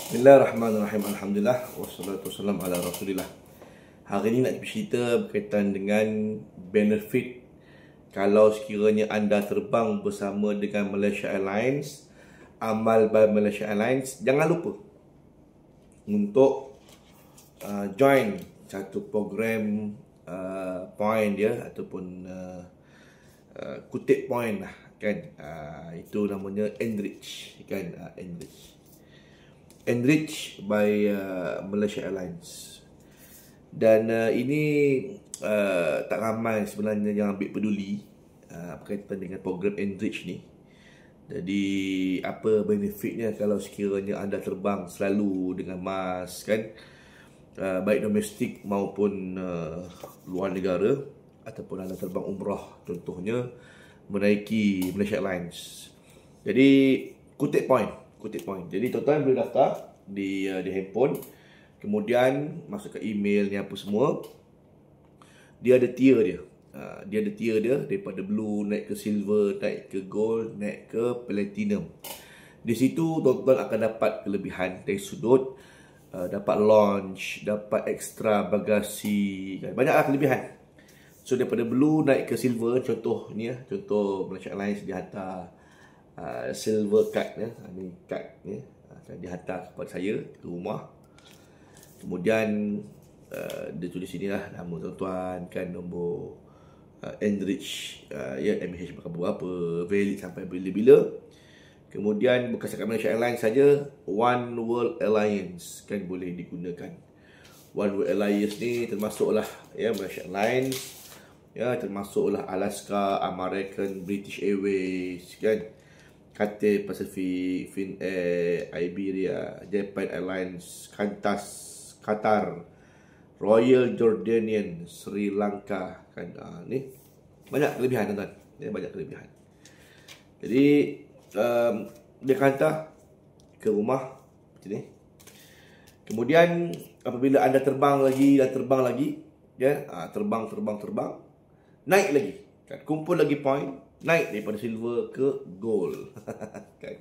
Bismillahirrahmanirrahim. Alhamdulillah wassalatu wassalamu ala Rasulillah. Hari ini nak bercerita berkaitan dengan benefit kalau sekiranya anda terbang bersama dengan Malaysia Airlines, Amal by Malaysia Airlines. Jangan lupa untuk join satu program point dia ataupun kutip point lah kan. Itu namanya Enrich kan, Enrich by Malaysia Airlines. Dan ini tak ramai sebenarnya yang ambil peduli berkaitan dengan program Enrich ni. Jadi apa benefitnya kalau sekiranya anda terbang selalu dengan mask kan, baik domestik maupun luar negara, ataupun anda terbang umrah contohnya menaiki Malaysia Airlines. Jadi kutip point. Jadi tuan-tuan boleh daftar di handphone, kemudian masuk ke email ni apa semua. Dia ada tier dia. Daripada blue naik ke silver, naik ke gold, naik ke platinum. Di situ tuan-tuan akan dapat kelebihan dari sudut dapat launch, dapat ekstra bagasi kan. Banyaklah kelebihan. So daripada blue naik ke silver, contoh ni contoh Malaysia Airlines dia hantar silver card ni card ni akan dihantar kepada saya ke rumah. Kemudian dia tulis sini lah nama tuan-tuan kan, nombor Enrich MH berapa, valid sampai bila-bila. Kemudian bukan setakat Malaysia Airlines saja, One World Alliance kan boleh digunakan. One World Alliance ni termasuklah Malaysia Airlines, termasuklah Alaska, American, British Airways kan, Cathay Pacific, Finnair, Iberia, Japan Airlines, Qantas, Qatar, Royal Jordanian, Sri Lanka kan. Ni banyak kelebihan tuan-tuan. Banyak kelebihan. Jadi dia hantar ke rumah macam ni. Kemudian apabila anda terbang lagi, terbang, naik lagi kan, kumpul lagi point, naik daripada silver ke gold kan.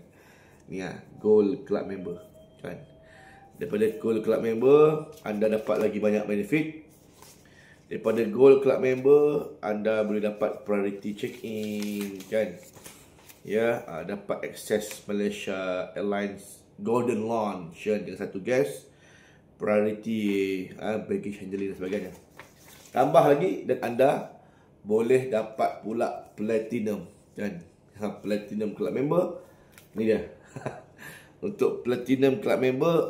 Ni gold club member kan. Daripada gold club member anda dapat lagi banyak benefit. Daripada gold club member anda boleh dapat priority check-in kan. Dapat akses Malaysia Airlines Golden Lounge dengan satu guest, priority baggage handling dan sebagainya. Tambah lagi dan anda boleh dapat pula platinum kan. Platinum club member ni dia. Untuk platinum club member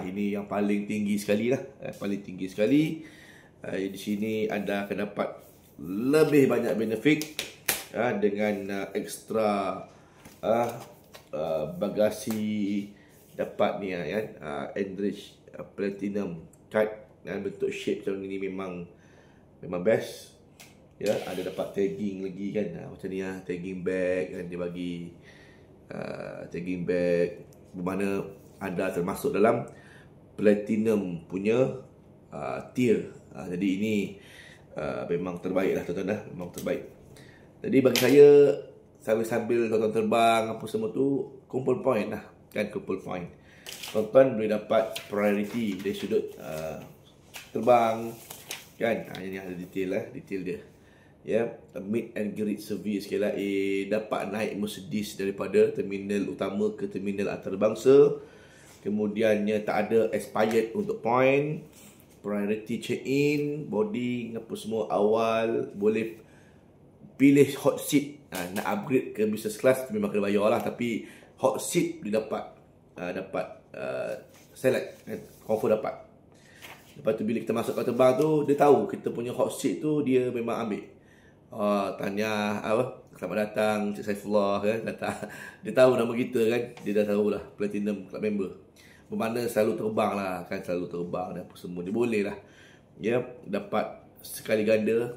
ini yang paling tinggi sekali lah, paling tinggi sekali. Di sini anda akan dapat lebih banyak benefit dengan ekstra bagasi, dapat ni Enrich platinum card bentuk shape macam ni, memang best. Ada dapat tagging lagi kan, macam ni tagging bag kan, dia bagi tagging bag bermakna anda termasuk dalam platinum punya tier. Jadi ini memang terbaik lah tuan-tuan, memang terbaik. Jadi bagi saya, sambil tuan-tuan terbang apa semua tu, kumpul point lah kan, kumpul point. Tuan-tuan boleh dapat priority dari sudut terbang kan. Ini ada detail dia. Meet and greet service KLIA, dapat naik Mercedes daripada terminal utama ke terminal antarabangsa. Kemudiannya tak ada expired untuk point, priority check-in, boarding apa semua awal, boleh pilih hot seat. Nak upgrade ke business class memang kena bayar lah, tapi hot seat boleh dapat select kan, confirm dapat. Lepas tu bila kita masuk ke terbang tu, dia tahu kita punya hot seat tu, dia memang ambil. Tanya selamat datang Cik Saifullah kan, datang. Dia tahu nama kita kan, dia dah tahu lah platinum club member. Bermakna selalu terbang lah kan, selalu terbang dan apa semua. Dia boleh lah dapat sekali ganda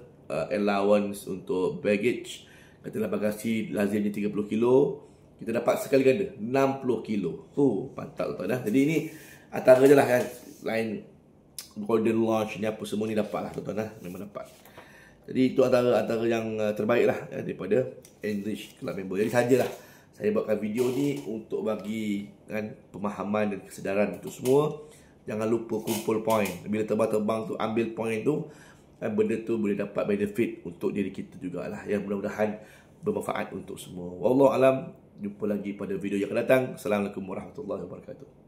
allowance untuk baggage. Katalah bagasi lazimnya 30 kilo, kita dapat sekali ganda 60 kilo. Mantap tuan-tuan. Jadi ini antara je lah kan, lain Golden Launch ni apa semua ni dapat lah tuan-tuan, memang dapat. Jadi itu antara yang terbaik lah daripada Enrich Club Member. Jadi sajalah Saya buatkan video ni untuk bagi kan pemahaman dan kesedaran untuk semua. Jangan lupa kumpul poin. Bila terbang-terbang tu ambil poin tu, kan benda tu boleh dapat benefit untuk diri kita jugalah. Yang mudah-mudahan bermanfaat untuk semua. Wallahu alam. Jumpa lagi pada video yang akan datang. Assalamualaikum warahmatullahi wabarakatuh.